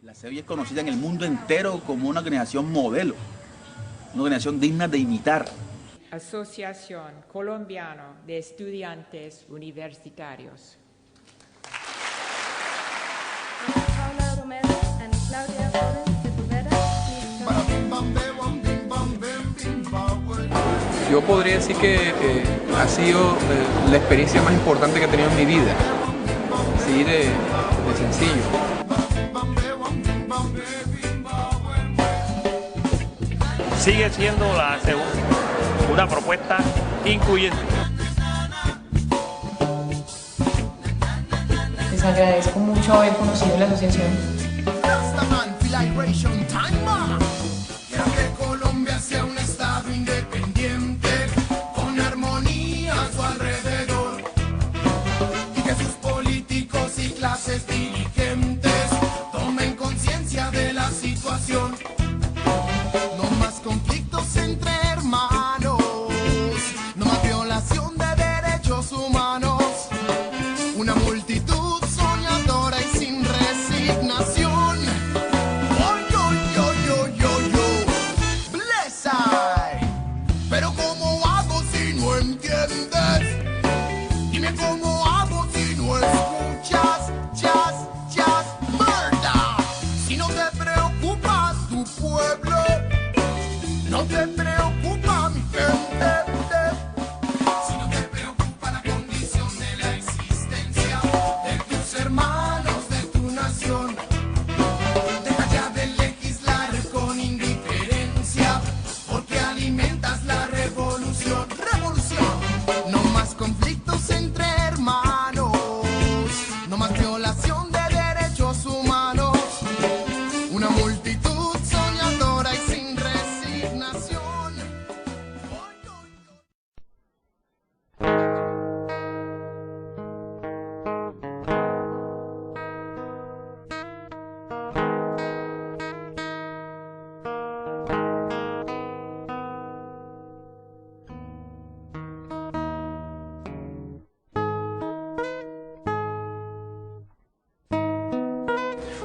La CEBI es conocida en el mundo entero como una organización modelo, una organización digna de imitar. Asociación Colombiana de Estudiantes Universitarios. Paula Romero and Claudia Flores Sepúlveda, Yo podría decir que ha sido la experiencia más importante que he tenido en mi vida, así de sencillo. Sigue siendo una propuesta incluyente. Les agradezco mucho haber conocido la asociación. Colombia sea un estado independiente con armonía a su alrededor y que sus políticos y clases dirigentes tomen conciencia de la situación. No más conflictos entre hermanos, no más violación de derechos humanos, una multitud soñadora y sin resignación. Pero ¿cómo hago si no entiendes? Dime cómo hago si no escuchas, verdad. Si no te preocupa tu pueblo, no te preocupa mi gente. Si no te preocupa la condición de la existencia de tus hermanos, de tu nación, deja ya de legislar con indiferencia, porque alimentas la revolución. No más conflictos entre hermanos, no más violación de derechos humanos, una multitud soñadora y sin resignación.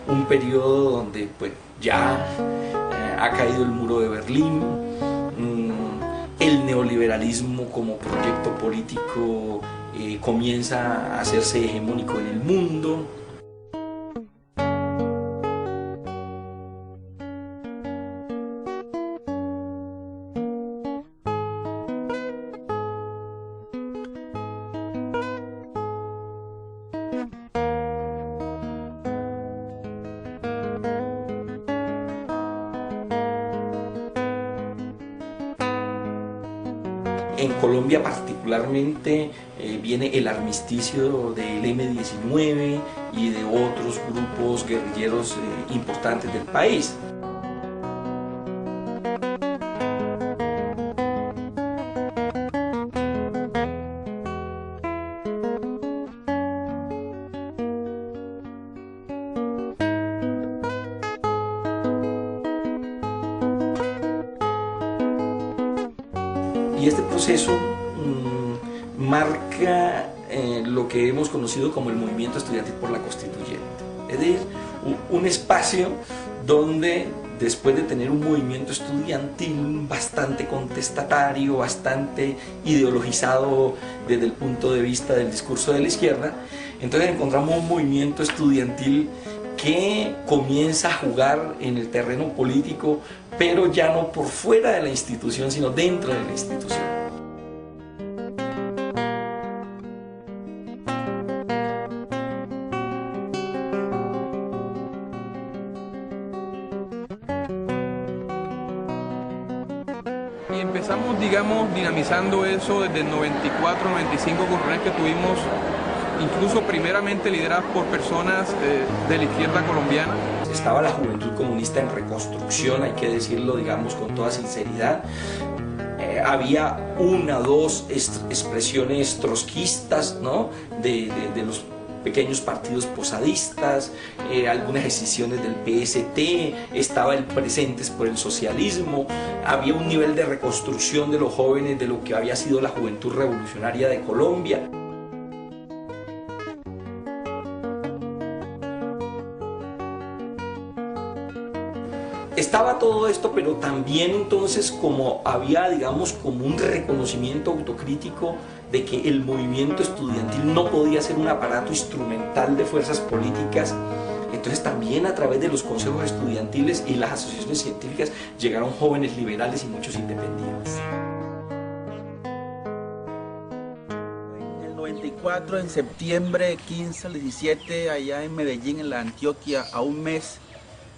Un periodo donde pues ya ha caído el muro de Berlín, el neoliberalismo como proyecto político comienza a hacerse hegemónico en el mundo. En Colombia particularmente viene el armisticio del M-19 y de otros grupos guerrilleros importantes del país. Y este proceso marca lo que hemos conocido como el movimiento estudiantil por la constituyente. Es decir, un espacio donde después de tener un movimiento estudiantil bastante contestatario, bastante ideologizado desde el punto de vista del discurso de la izquierda, entonces encontramos un movimiento estudiantil que comienza a jugar en el terreno político, pero ya no por fuera de la institución, sino dentro de la institución. Y empezamos, digamos, dinamizando eso desde el 94, 95, con reuniones que tuvimos, incluso primeramente lideradas por personas de la izquierda colombiana. Estaba la Juventud Comunista en reconstrucción, hay que decirlo, digamos, con toda sinceridad. Había una o dos expresiones trotskistas, ¿no? de los pequeños partidos posadistas, algunas decisiones del PST, estaba el Presentes por el Socialismo, había un nivel de reconstrucción de los jóvenes de lo que había sido la Juventud Revolucionaria de Colombia. estaba todo esto, pero también entonces como había, digamos, como un reconocimiento autocrítico de que el movimiento estudiantil no podía ser un aparato instrumental de fuerzas políticas. Entonces también a través de los consejos estudiantiles y las asociaciones científicas llegaron jóvenes liberales y muchos independientes. En el 94, en septiembre 15 al 17, allá en Medellín, en la Antioquia, a un mes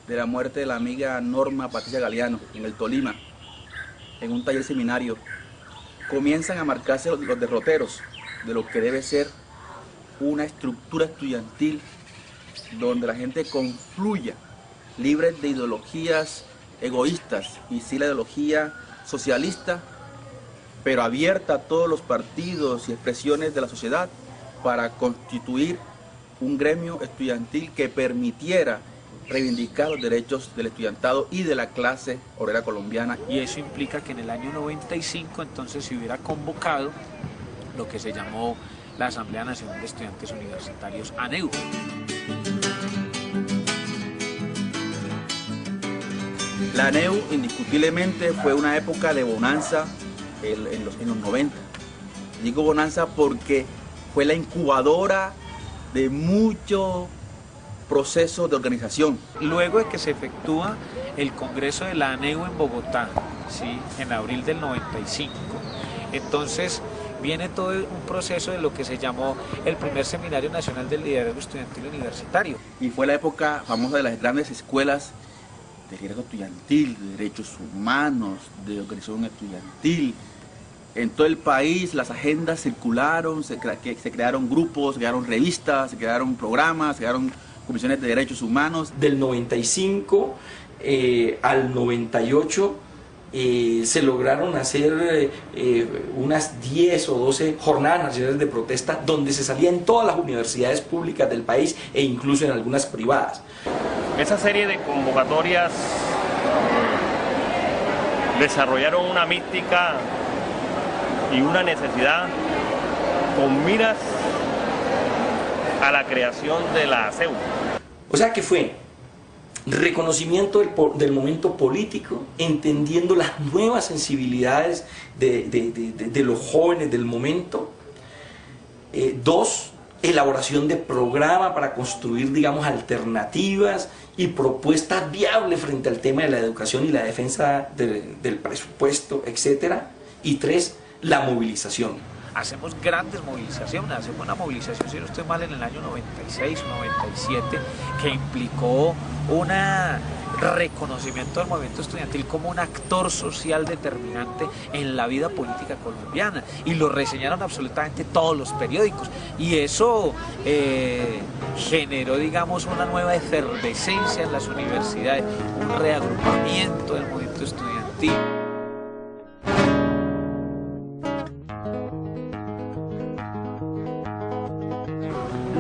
de la muerte de la amiga Norma Patricia Galeano, en el Tolima, en un taller seminario, comienzan a marcarse los derroteros de lo que debe ser una estructura estudiantil donde la gente confluya, libre de ideologías egoístas y sí la ideología socialista, pero abierta a todos los partidos y expresiones de la sociedad para constituir un gremio estudiantil que permitiera reivindicar los derechos del estudiantado y de la clase obrera colombiana. Y eso implica que en el año 95 entonces se hubiera convocado lo que se llamó la Asamblea Nacional de Estudiantes Universitarios, ANEU. La ANEU indiscutiblemente fue una época de bonanza en los 90. Digo bonanza porque fue la incubadora de muchos procesos de organización. Luego de que se efectúa el Congreso de la ANEU en Bogotá, ¿sí?, en abril del 95, entonces viene todo un proceso de lo que se llamó el primer Seminario Nacional del Liderazgo Estudiantil Universitario. Y fue la época famosa de las grandes escuelas de liderazgo estudiantil, de derechos humanos, de organización estudiantil. En todo el país las agendas circularon, se crearon grupos, se crearon revistas, se crearon programas, se crearon comisiones de derechos humanos. Del 95 al 98 se lograron hacer unas 10 o 12 jornadas nacionales de protesta donde se salía en todas las universidades públicas del país e incluso en algunas privadas. Esa serie de convocatorias desarrollaron una mística y una necesidad con miras a la creación de la ASEU. O sea que fue reconocimiento del momento político, entendiendo las nuevas sensibilidades de los jóvenes del momento. Dos, elaboración de programa para construir, digamos, alternativas y propuestas viables frente al tema de la educación y la defensa del presupuesto, etc. Y tres, la movilización. Hacemos grandes movilizaciones, hacemos una movilización, si no estoy mal, en el año 96 o 97, que implicó un reconocimiento del movimiento estudiantil como un actor social determinante en la vida política colombiana, y lo reseñaron absolutamente todos los periódicos, y eso generó, digamos, una nueva efervescencia en las universidades, un reagrupamiento del movimiento estudiantil.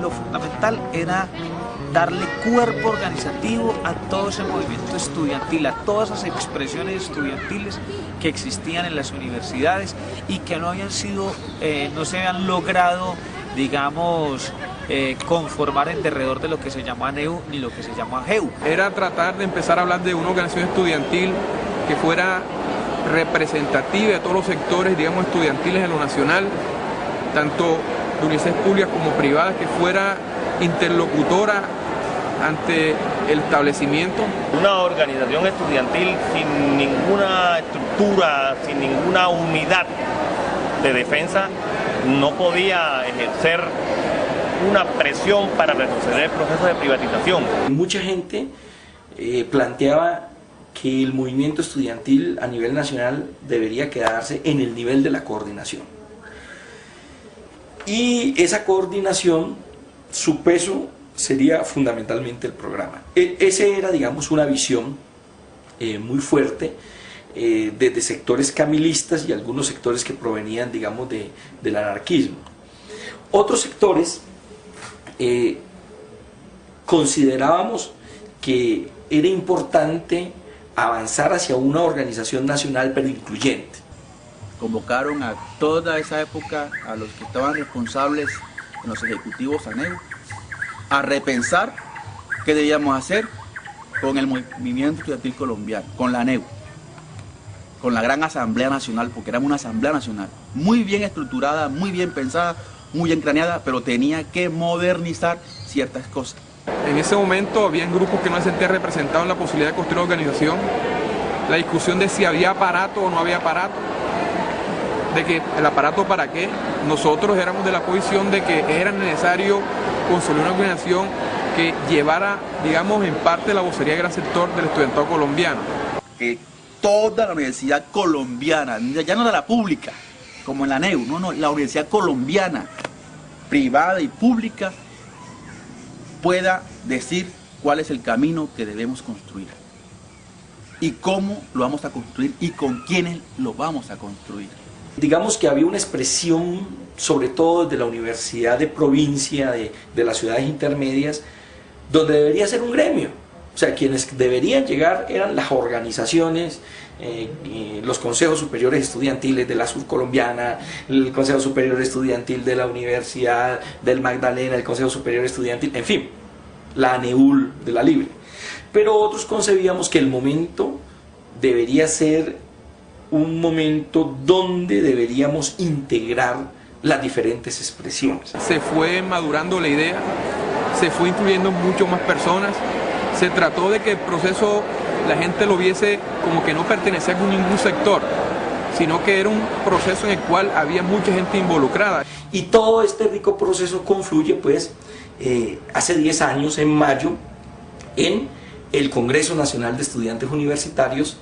Lo fundamental era darle cuerpo organizativo a todo ese movimiento estudiantil, a todas esas expresiones estudiantiles que existían en las universidades y que no habían sido, no se habían logrado, digamos, conformar en derredor de lo que se llama ANEU ni lo que se llama AGEU. Era tratar de empezar a hablar de una organización estudiantil que fuera representativa de todos los sectores, digamos, estudiantiles en lo nacional, tanto de universidades públicas como privadas, que fuera interlocutora ante el establecimiento. Una organización estudiantil sin ninguna estructura, sin ninguna unidad de defensa, no podía ejercer una presión para retroceder el proceso de privatización. Mucha gente planteaba que el movimiento estudiantil a nivel nacional debería quedarse en el nivel de la coordinación. Y esa coordinación, su peso sería fundamentalmente el programa. Ese era, digamos, una visión muy fuerte desde sectores camilistas y algunos sectores que provenían, digamos, del anarquismo. Otros sectores considerábamos que era importante avanzar hacia una organización nacional pero incluyente. Convocaron a toda esa época a los que estaban responsables en los ejecutivos ANEU a repensar qué debíamos hacer con el movimiento estudiantil colombiano, con la ANEU, con la gran Asamblea Nacional, porque éramos una Asamblea Nacional, muy bien estructurada, muy bien pensada, muy bien craneada, pero tenía que modernizar ciertas cosas. En ese momento habían grupos que no se sentían representados en la posibilidad de construir una organización, la discusión de si había aparato o no había aparato, de que el aparato para qué. Nosotros éramos de la posición de que era necesario construir una organización que llevara, digamos, en parte la vocería de gran sector del estudiantado colombiano. Que toda la universidad colombiana, ya no de la pública, como en la ANEU, no, la universidad colombiana, privada y pública, pueda decir cuál es el camino que debemos construir y cómo lo vamos a construir y con quiénes lo vamos a construir. Digamos que había una expresión, sobre todo desde la universidad de provincia, de las ciudades intermedias, donde debería ser un gremio. O sea, quienes deberían llegar eran las organizaciones, los consejos superiores estudiantiles de la Surcolombiana, el Consejo Superior Estudiantil de la Universidad del Magdalena, el Consejo Superior Estudiantil, en fin, la ANEUL de la Libre. Pero otros concebíamos que el momento debería ser un momento donde deberíamos integrar las diferentes expresiones. Se fue madurando la idea, se fue incluyendo mucho más personas, se trató de que el proceso la gente lo viese como que no pertenecía a ningún sector, sino que era un proceso en el cual había mucha gente involucrada. Y todo este rico proceso confluye pues hace 10 años, en mayo, en el Congreso Nacional de Estudiantes Universitarios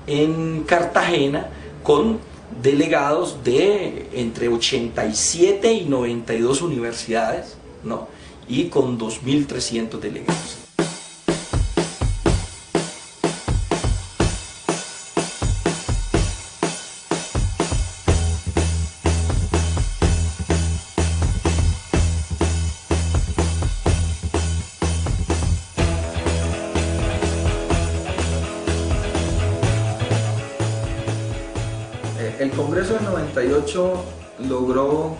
en Cartagena, con delegados de entre 87 y 92 universidades, ¿no? Y con 2.300 delegados. El Congreso del 98 logró,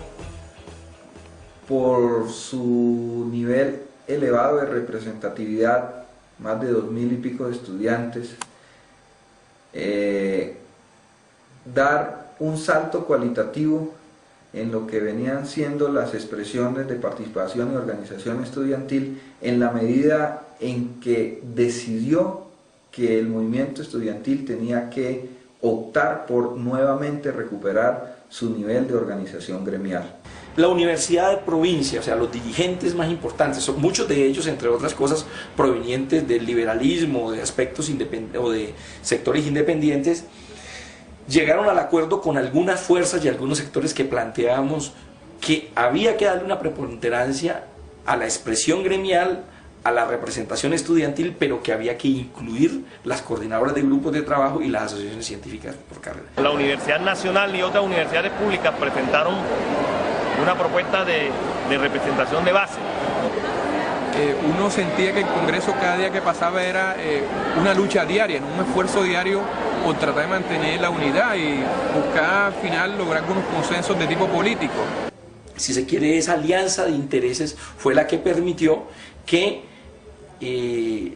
por su nivel elevado de representatividad, más de 2.000 y pico de estudiantes, dar un salto cualitativo en lo que venían siendo las expresiones de participación y organización estudiantil, en la medida en que decidió que el movimiento estudiantil tenía que optar por nuevamente recuperar su nivel de organización gremial. La universidad de provincia, o sea, los dirigentes más importantes, son muchos de ellos, entre otras cosas, provenientes del liberalismo, de aspectos o de sectores independientes, llegaron al acuerdo con algunas fuerzas y algunos sectores que planteábamos que había que darle una preponderancia a la expresión gremial, a la representación estudiantil, pero que había que incluir las coordinadoras de grupos de trabajo y las asociaciones científicas por carrera. La Universidad Nacional y otras universidades públicas presentaron una propuesta de representación de base. Uno sentía que el Congreso cada día que pasaba era una lucha diaria, un esfuerzo diario por tratar de mantener la unidad y buscar al final lograr algunos consensos de tipo político. Si se quiere, esa alianza de intereses fue la que permitió que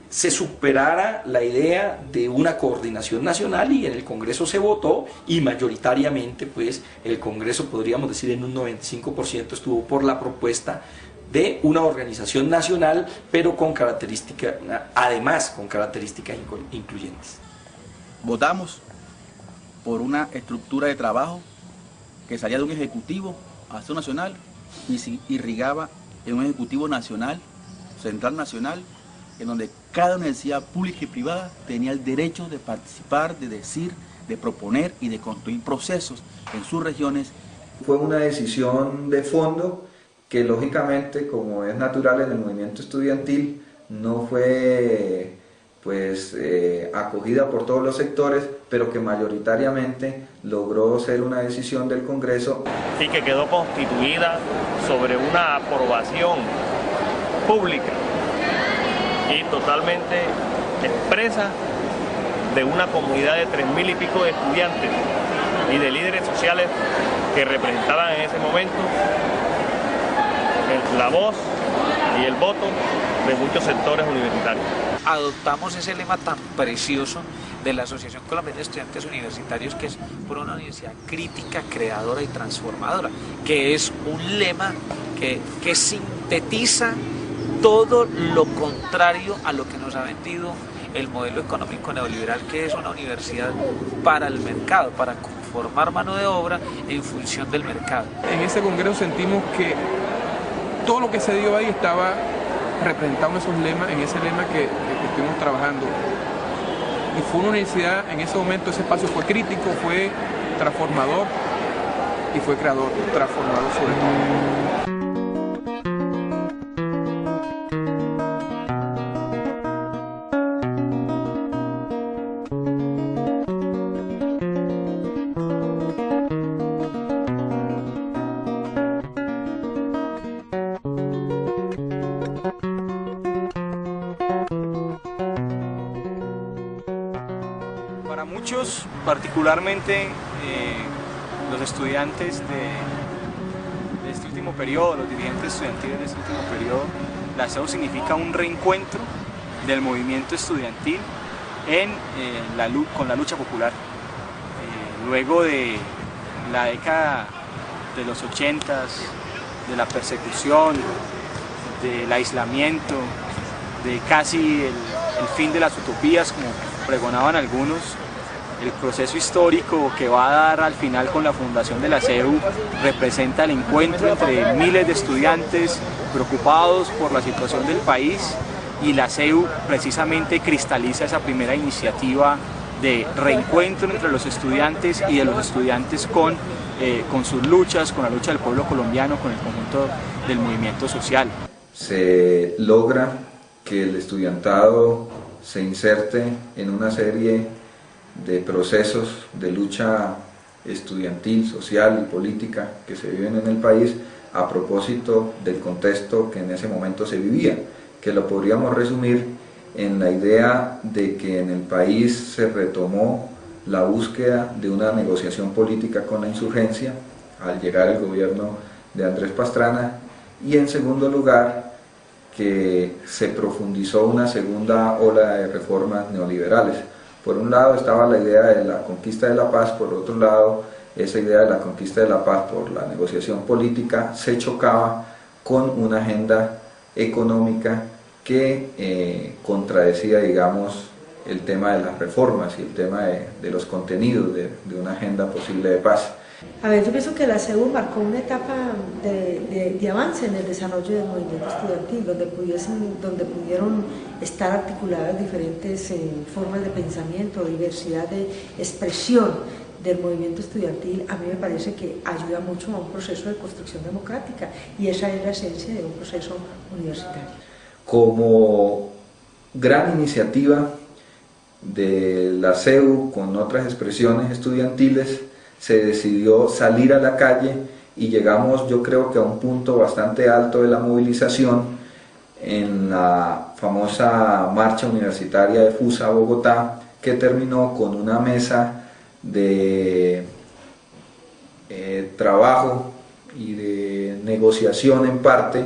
se superara la idea de una coordinación nacional, y en el Congreso se votó, y mayoritariamente pues el Congreso, podríamos decir en un 95%, estuvo por la propuesta de una organización nacional, pero con características, además con características incluyentes. Votamos por una estructura de trabajo que salía de un ejecutivo hacia un nacional y se irrigaba en un ejecutivo nacional, central nacional, en donde cada universidad pública y privada tenía el derecho de participar, de decir, de proponer y de construir procesos en sus regiones. Fue una decisión de fondo que, lógicamente, como es natural en el movimiento estudiantil, no fue pues acogida por todos los sectores, pero que mayoritariamente logró ser una decisión del Congreso. Y que quedó constituida sobre una aprobación pública y totalmente expresa de una comunidad de 3.000 y pico de estudiantes y de líderes sociales que representaban en ese momento la voz y el voto de muchos sectores universitarios. Adoptamos ese lema tan precioso de la Asociación Colombiana de Estudiantes Universitarios, que es por una universidad crítica, creadora y transformadora, que es un lema que sintetiza todo lo contrario a lo que nos ha vendido el modelo económico neoliberal, que es una universidad para el mercado, para conformar mano de obra en función del mercado. En ese congreso sentimos que todo lo que se dio ahí estaba representado en esos lemas, en ese lema que estuvimos trabajando. Y fue una universidad, en ese momento ese espacio fue crítico, fue transformador y fue creador, transformador sobre todo. Para muchos, particularmente los estudiantes de este último periodo, los dirigentes estudiantiles de este último periodo, la ASEU significa un reencuentro del movimiento estudiantil con la lucha popular. Luego de la década de los 80s, de la persecución, del aislamiento, de casi el fin de las utopías, como pregonaban algunos, el proceso histórico que va a dar al final con la fundación de la ASEU representa el encuentro entre miles de estudiantes preocupados por la situación del país, y la ASEU precisamente cristaliza esa primera iniciativa de reencuentro entre los estudiantes y de los estudiantes con sus luchas, con la lucha del pueblo colombiano, con el conjunto del movimiento social. Se logra que el estudiantado se inserte en una serie de procesos de lucha estudiantil, social y política que se viven en el país a propósito del contexto que en ese momento se vivía, que lo podríamos resumir en la idea de que en el país se retomó la búsqueda de una negociación política con la insurgencia al llegar el gobierno de Andrés Pastrana, y en segundo lugar que se profundizó una segunda ola de reformas neoliberales. Por un lado estaba la idea de la conquista de la paz, por otro lado esa idea de la conquista de la paz por la negociación política se chocaba con una agenda económica que contradecía, digamos, el tema de las reformas y el tema de los contenidos de una agenda posible de paz. A ver, yo pienso que la ASEU marcó una etapa de avance en el desarrollo del movimiento estudiantil, donde pudieron estar articuladas diferentes formas de pensamiento, diversidad de expresión del movimiento estudiantil. A mí me parece que ayuda mucho a un proceso de construcción democrática, y esa es la esencia de un proceso universitario. Como gran iniciativa de la ASEU con otras expresiones estudiantiles, se decidió salir a la calle y llegamos, yo creo que a un punto bastante alto de la movilización en la famosa marcha universitaria de FUSA Bogotá, que terminó con una mesa de trabajo y de negociación en parte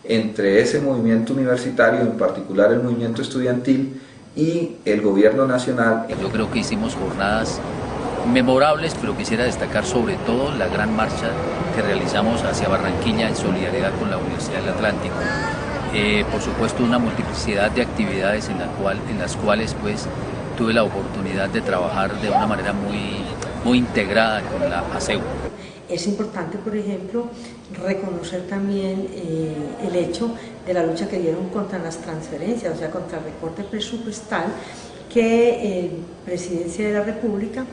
entre ese movimiento universitario, en particular el movimiento estudiantil, y el gobierno nacional. Yo creo que hicimos jornadas memorables, pero quisiera destacar sobre todo la gran marcha que realizamos hacia Barranquilla en solidaridad con la Universidad del Atlántico. Por supuesto, una multiplicidad de actividades en las cuales pues tuve la oportunidad de trabajar de una manera muy integrada con la ASEU. Es importante, por ejemplo, reconocer también el hecho de la lucha que dieron contra las transferencias, o sea, contra el recorte presupuestal, que Presidencia de la República,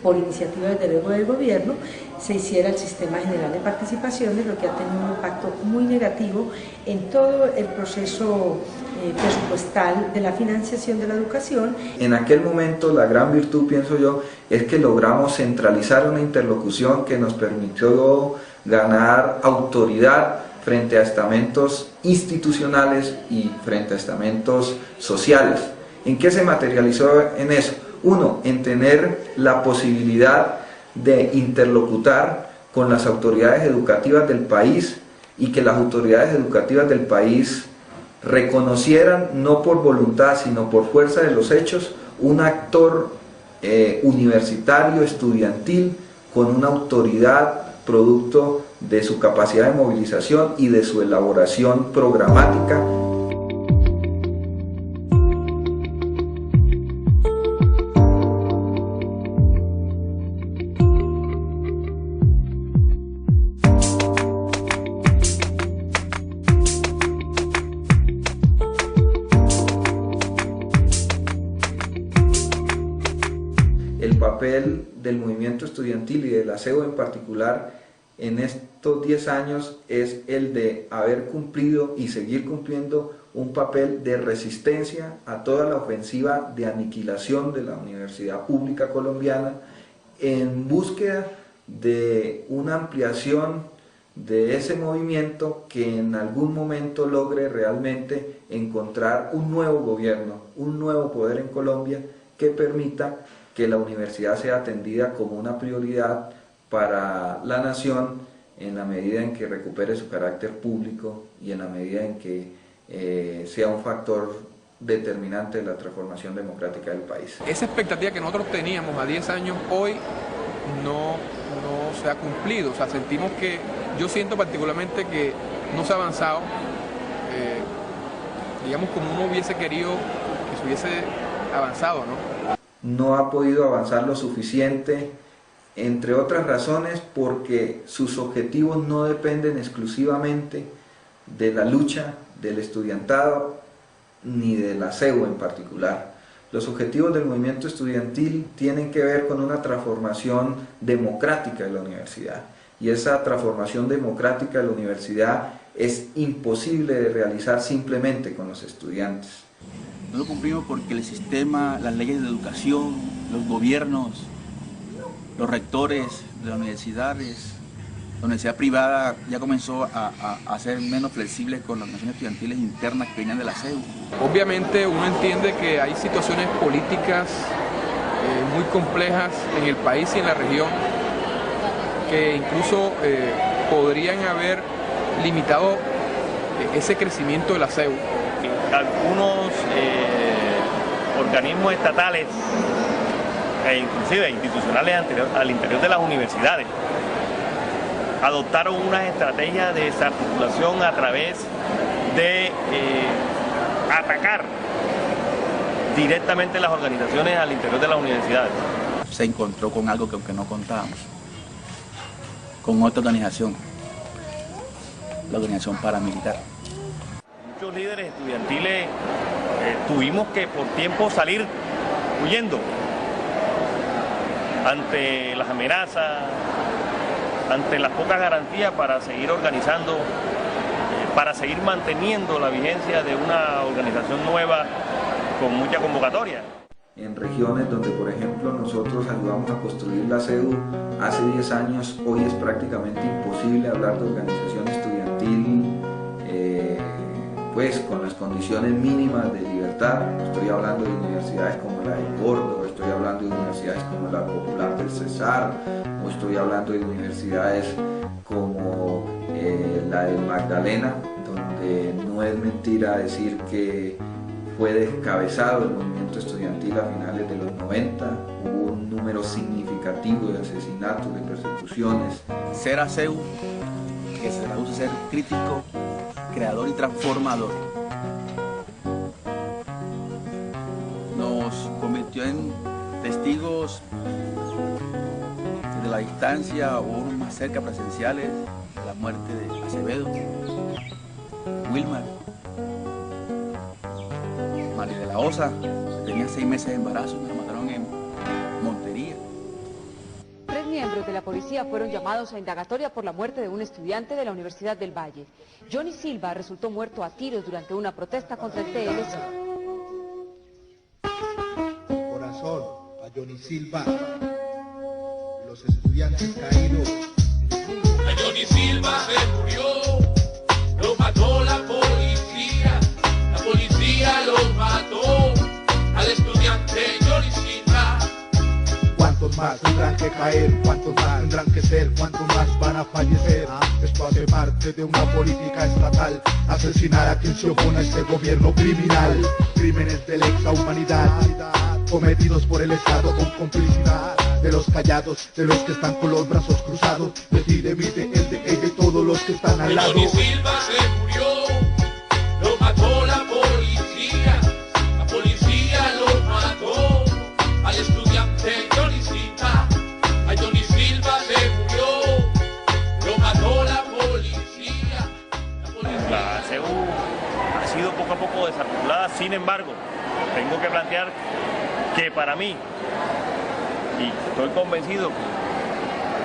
por iniciativa desde luego del gobierno, se hiciera el sistema general de participaciones, lo que ha tenido un impacto muy negativo en todo el proceso presupuestal de la financiación de la educación. En aquel momento la gran virtud, pienso yo, es que logramos centralizar una interlocución que nos permitió ganar autoridad frente a estamentos institucionales y frente a estamentos sociales. ¿En qué se materializó en eso? Uno, en tener la posibilidad de interlocutar con las autoridades educativas del país y que las autoridades educativas del país reconocieran, no por voluntad, sino por fuerza de los hechos, un actor universitario, estudiantil, con una autoridad producto de su capacidad de movilización y de su elaboración programática. El papel del movimiento estudiantil y del ASEU en particular en estos 10 años es el de haber cumplido y seguir cumpliendo un papel de resistencia a toda la ofensiva de aniquilación de la universidad pública colombiana en búsqueda de una ampliación de ese movimiento que en algún momento logre realmente encontrar un nuevo gobierno, un nuevo poder en Colombia que permita que la universidad sea atendida como una prioridad para la nación en la medida en que recupere su carácter público y en la medida en que sea un factor determinante de la transformación democrática del país. Esa expectativa que nosotros teníamos a 10 años hoy no se ha cumplido, o sea, sentimos que, yo siento particularmente que no se ha avanzado, digamos como uno hubiese querido que se hubiese avanzado, ¿no? No ha podido avanzar lo suficiente, entre otras razones porque sus objetivos no dependen exclusivamente de la lucha del estudiantado ni de la ASEU en particular. Los objetivos del movimiento estudiantil tienen que ver con una transformación democrática de la universidad, y esa transformación democrática de la universidad es imposible de realizar simplemente con los estudiantes. No lo cumplimos porque el sistema, las leyes de educación, los gobiernos, los rectores de las universidades, la universidad privada ya comenzó a ser menos flexible con las organizaciones estudiantiles internas que venían de la ASEU. Obviamente uno entiende que hay situaciones políticas muy complejas en el país y en la región que incluso podrían haber limitado ese crecimiento de la ASEU. Algunos organismos estatales e inclusive institucionales al interior de las universidades adoptaron unas estrategias de desarticulación a través de atacar directamente las organizaciones al interior de las universidades. Se encontró con algo que aunque no contábamos, con otra organización, la organización paramilitar. Muchos líderes estudiantiles tuvimos que por tiempo salir huyendo ante las amenazas, ante las pocas garantías para seguir organizando, para seguir manteniendo la vigencia de una organización nueva con mucha convocatoria. En regiones donde, por ejemplo, nosotros ayudamos a construir la ASEU hace 10 años, hoy es prácticamente imposible hablar de organización estudiantil pues con las condiciones mínimas de libertad. Estoy hablando de universidades como la de Córdoba, estoy hablando de universidades como la Popular del Cesar, o estoy hablando de universidades como la de Magdalena, donde no es mentira decir que fue descabezado el movimiento estudiantil a finales de los 90, hubo un número significativo de asesinatos, de persecuciones. Ser ASEU, que se traduce ser crítico, creador y transformador, nos convirtió en testigos desde la distancia o unos más cerca presenciales de la muerte de Acevedo, Wilmar, María de la Osa, que tenía 6 meses de embarazo y me la mataron en Montería. 3 miembros de la policía fueron llamados a indagatoria por la muerte de un estudiante de la Universidad del Valle. Johnny Silva resultó muerto a tiros durante una protesta contra el TLC. Corazón a Johnny Silva, los estudiantes caídos. A Johnny Silva se murió, lo mató la policía los mató, al estudiante Johnny Silva. ¿Cuántos más tendrán que caer? ¿Cuántos más tendrán que ser? ¿Cuántos más van a fallecer? Esto hace parte de una política estatal, asesinar a quien se opone a este gobierno criminal. Crímenes de lesa humanidad cometidos por el Estado con complicidad de los callados, de los que están con los brazos cruzados, de ti, de mí, de él, de ella y todos los que están al lado. Johnny Silva se murió, lo mató la policía lo mató al estudiante Johnny Silva. A Johnny Silva se murió, lo mató la policía. La CEU ha sido poco a poco desarticulada, sin embargo, tengo que plantear que para mí, y estoy convencido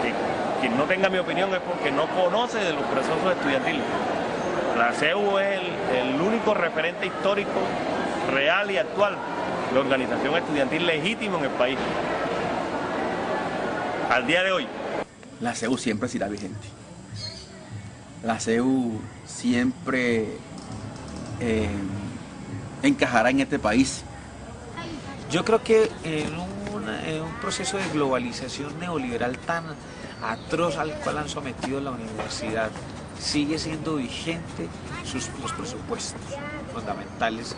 que quien no tenga mi opinión es porque no conoce de los procesos estudiantiles. La CEU es el único referente histórico, real y actual de organización estudiantil legítimo en el país. Al día de hoy, la CEU siempre será vigente. La CEU siempre encajará en este país. Yo creo que en un proceso de globalización neoliberal tan atroz al cual han sometido la universidad, sigue siendo vigente los presupuestos fundamentales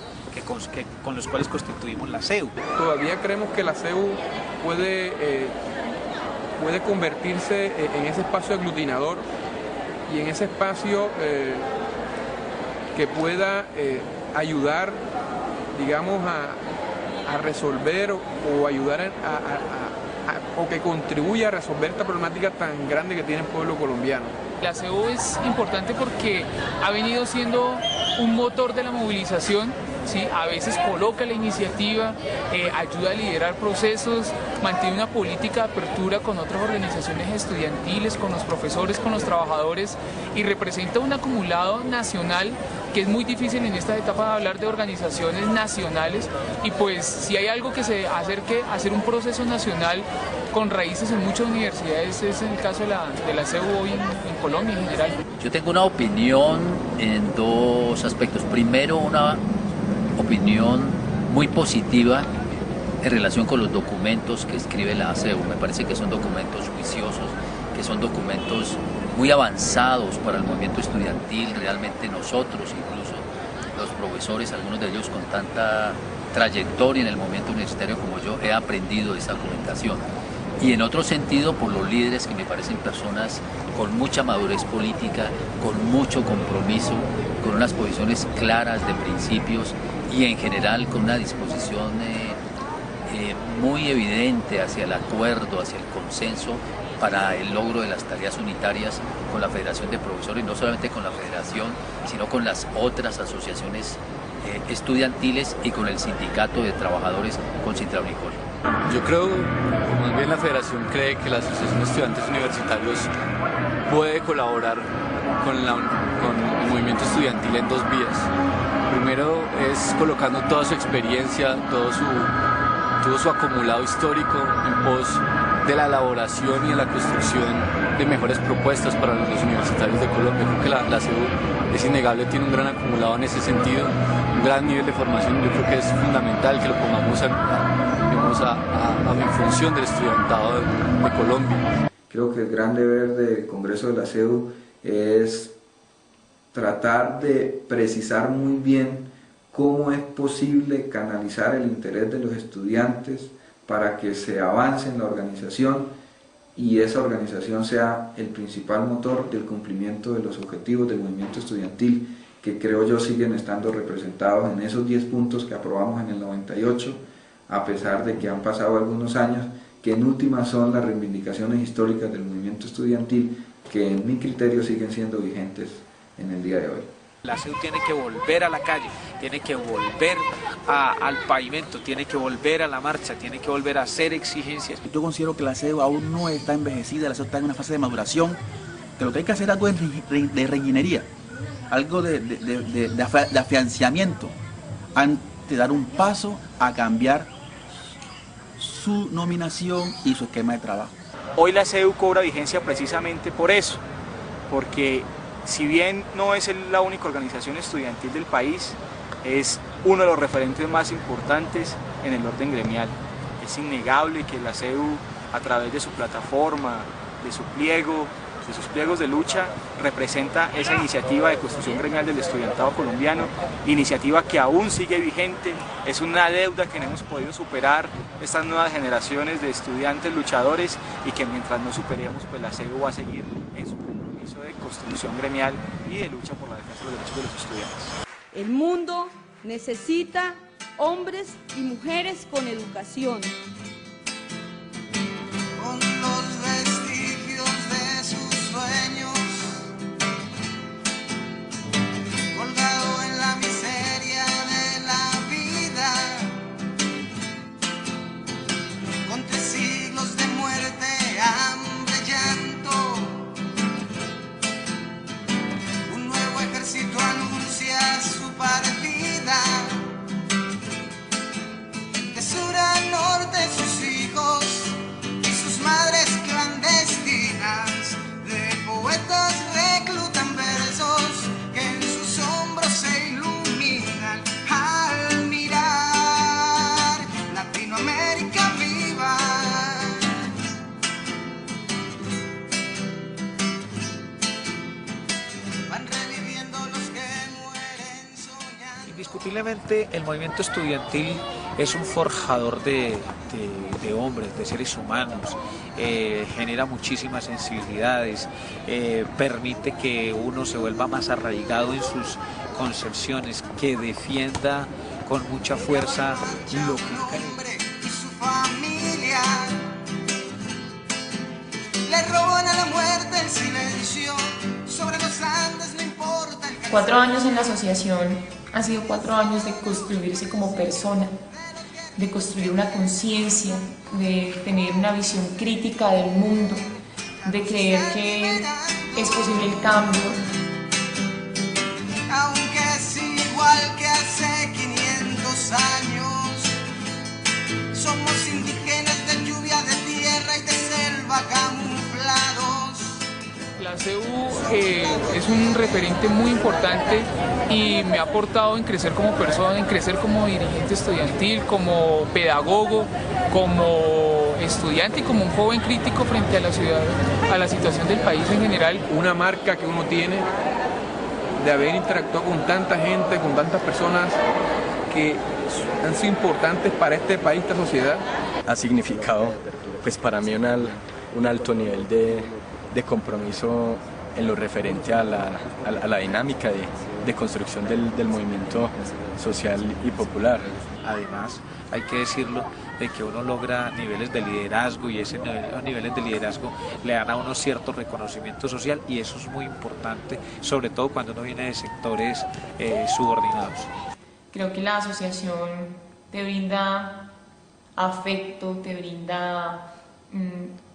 con los cuales constituimos la CEU. Todavía creemos que la CEU puede convertirse en ese espacio aglutinador y en ese espacio que pueda ayudar, digamos, a resolver o ayudar o que contribuya a resolver esta problemática tan grande que tiene el pueblo colombiano. La CEU es importante porque ha venido siendo un motor de la movilización, ¿sí? A veces coloca la iniciativa, ayuda a liderar procesos, mantiene una política de apertura con otras organizaciones estudiantiles, con los profesores, con los trabajadores y representa un acumulado nacional que es muy difícil en esta etapa de hablar de organizaciones nacionales y pues si hay algo que se acerque a hacer un proceso nacional con raíces en muchas universidades es el caso de la CEU hoy en Colombia en general. Yo tengo una opinión en dos aspectos. Primero, una opinión muy positiva en relación con los documentos que escribe la CEU. Me parece que son documentos juiciosos, que son documentos muy avanzados para el movimiento estudiantil. Realmente nosotros, incluso los profesores, algunos de ellos con tanta trayectoria en el movimiento universitario como yo, he aprendido de esa documentación. Y en otro sentido, por los líderes que me parecen personas con mucha madurez política, con mucho compromiso, con unas posiciones claras de principios y en general con una disposición muy evidente hacia el acuerdo, hacia el consenso para el logro de las tareas unitarias con la Federación de Profesores, no solamente con la Federación, sino con las otras asociaciones estudiantiles y con el Sindicato de Trabajadores con Sintraunicol. Yo creo que más bien la Federación cree que la Asociación de Estudiantes Universitarios puede colaborar con el movimiento estudiantil en dos vías. Primero es colocando toda su experiencia, todo su acumulado histórico en pos de la elaboración y de la construcción de mejores propuestas para los universitarios de Colombia. Creo que la CEU es innegable, tiene un gran acumulado en ese sentido, un gran nivel de formación. Yo creo que es fundamental que lo pongamos en función del estudiantado de Colombia. Creo que el gran deber del Congreso de la CEU es tratar de precisar muy bien cómo es posible canalizar el interés de los estudiantes para que se avance en la organización y esa organización sea el principal motor del cumplimiento de los objetivos del movimiento estudiantil, que creo yo siguen estando representados en esos 10 puntos que aprobamos en el 98, a pesar de que han pasado algunos años, que en últimas son las reivindicaciones históricas del movimiento estudiantil, que en mi criterio siguen siendo vigentes en el día de hoy. La CEU tiene que volver a la calle, tiene que volver al pavimento, tiene que volver a la marcha, tiene que volver a hacer exigencias. Yo considero que la CEU aún no está envejecida, la CEU está en una fase de maduración, que lo que hay que hacer es algo de reingeniería, algo de afianzamiento, antes de dar un paso a cambiar su nominación y su esquema de trabajo. Hoy la CEU cobra vigencia precisamente por eso, porque si bien no es la única organización estudiantil del país, es uno de los referentes más importantes en el orden gremial. Es innegable que la CEU, a través de su plataforma, de su pliego de sus pliegos de lucha, representa esa iniciativa de construcción gremial del estudiantado colombiano, iniciativa que aún sigue vigente, es una deuda que no hemos podido superar estas nuevas generaciones de estudiantes luchadores y que mientras no superemos, pues la CEU va a seguir en su compromiso de construcción gremial y de lucha por la defensa de los derechos de los estudiantes. El mundo necesita hombres y mujeres con educación. Con los vestigios de sus sueños, colgado en la miseria de la vida, con 3 siglos de muerte, hambre, llanto, un nuevo ejército anuncia su partida. De sur a norte sus hijos y sus madres clandestinas, de poetas reclutan versos que en sus hombros se iluminan al mirar Latinoamérica viva. Van reviviendo los que mueren soñando. Indiscutiblemente el movimiento estudiantil es un forjador de hombres, de seres humanos, genera muchísimas sensibilidades, permite que uno se vuelva más arraigado en sus concepciones, que defienda con mucha fuerza lo que cree. Y su familia le roban a la muerte el silencio sobre los Andes, no importa el 4 años en la asociación han sido 4 años de construirse como persona, de construir una conciencia, de tener una visión crítica del mundo, de creer que es posible el cambio. Aunque es igual que hace 500 años, somos indígenas de lluvia, de tierra y de selva camuflados. La CEU es un referente muy importante y me ha aportado en crecer como persona, en crecer como dirigente estudiantil, como pedagogo, como estudiante y como un joven crítico frente a la ciudad, a la situación del país en general. Una marca que uno tiene de haber interactuado con tanta gente, con tantas personas que han sido importantes para este país, esta sociedad. Ha significado pues para mí un alto nivel de compromiso en lo referente a la dinámica de construcción del movimiento social y popular. Además, hay que decirlo, de que uno logra niveles de liderazgo y esos niveles de liderazgo le dan a uno cierto reconocimiento social y eso es muy importante, sobre todo cuando uno viene de sectores subordinados. Creo que la asociación te brinda afecto, te brinda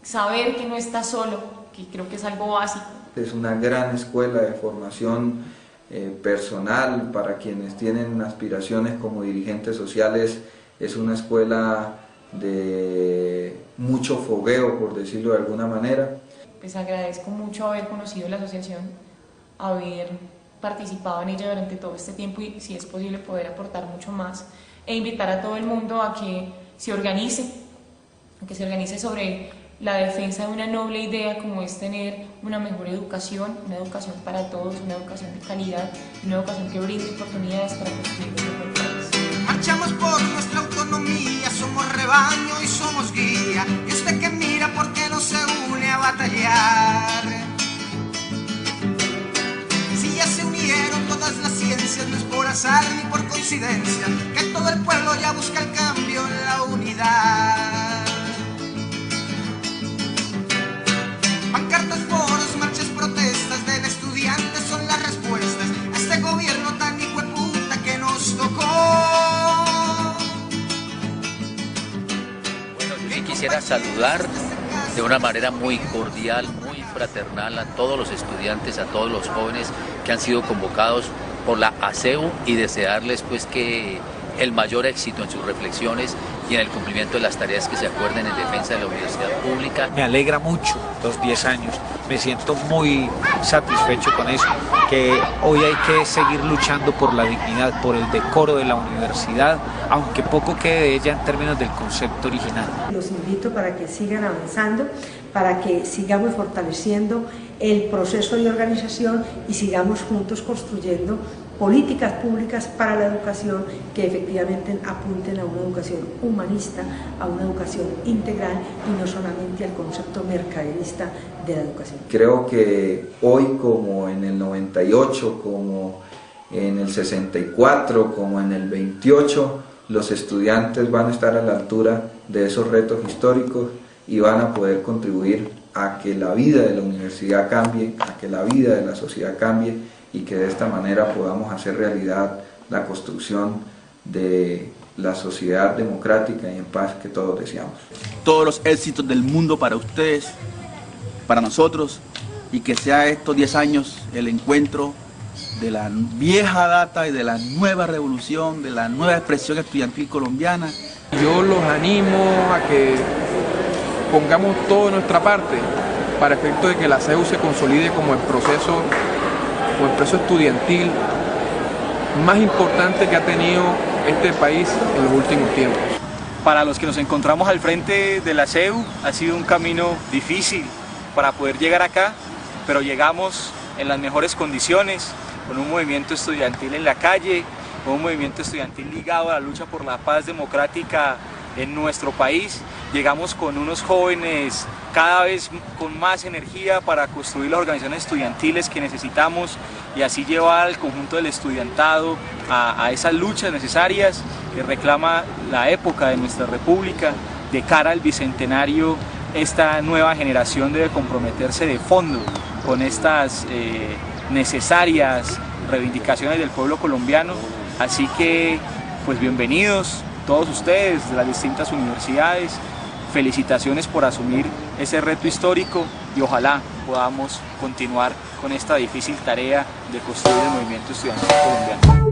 saber que no estás solo, que creo que es algo básico. Es una gran escuela de formación personal para quienes tienen aspiraciones como dirigentes sociales, es una escuela de mucho fogueo, por decirlo de alguna manera. Pues agradezco mucho haber conocido la asociación, haber participado en ella durante todo este tiempo y si es posible poder aportar mucho más e invitar a todo el mundo a que se organice sobre la defensa de una noble idea como es tener una mejor educación, una educación para todos, una educación de calidad, una educación que brinde oportunidades para construir un mejor país. Marchamos por nuestra autonomía, somos rebaño y somos guía. Y usted que mira, ¿por qué no se une a batallar? Si ya se unieron todas las ciencias, no es por azar ni por coincidencia, que todo el pueblo ya busca el cambio en la unidad. Pancartas, foros, marchas, protestas del estudiante son las respuestas a este gobierno tan hijueputa que nos tocó. Bueno, yo sí quisiera saludar de una manera muy cordial, muy fraternal a todos los estudiantes, a todos los jóvenes que han sido convocados por la ACEU y desearles pues que el mayor éxito en sus reflexiones y en el cumplimiento de las tareas que se acuerden en defensa de la universidad pública. Me alegra mucho los 10 años, me siento muy satisfecho con eso, que hoy hay que seguir luchando por la dignidad, por el decoro de la universidad, aunque poco quede de ella en términos del concepto original. Los invito para que sigan avanzando, para que sigamos fortaleciendo el proceso de organización y sigamos juntos construyendo políticas públicas para la educación que efectivamente apunten a una educación humanista, a una educación integral y no solamente al concepto mercaderista de la educación. Creo que hoy, como en el 98, como en el 64, como en el 28, los estudiantes van a estar a la altura de esos retos históricos y van a poder contribuir a que la vida de la universidad cambie, a que la vida de la sociedad cambie y que de esta manera podamos hacer realidad la construcción de la sociedad democrática y en paz que todos deseamos. Todos los éxitos del mundo para ustedes, para nosotros, y que sea estos 10 años el encuentro de la vieja data y de la nueva revolución, de la nueva expresión estudiantil colombiana. Yo los animo a que pongamos todo de nuestra parte para efecto de que la CEU se consolide como el proceso estudiantil más importante que ha tenido este país en los últimos tiempos. Para los que nos encontramos al frente de la CEU ha sido un camino difícil para poder llegar acá, pero llegamos en las mejores condiciones, con un movimiento estudiantil en la calle, con un movimiento estudiantil ligado a la lucha por la paz democrática en nuestro país. Llegamos con unos jóvenes cada vez con más energía para construir las organizaciones estudiantiles que necesitamos y así llevar al conjunto del estudiantado a esas luchas necesarias que reclama la época de nuestra república. De cara al bicentenario, esta nueva generación debe comprometerse de fondo con estas necesarias reivindicaciones del pueblo colombiano, así que pues bienvenidos todos ustedes de las distintas universidades, felicitaciones por asumir ese reto histórico y ojalá podamos continuar con esta difícil tarea de construir el movimiento estudiantil colombiano.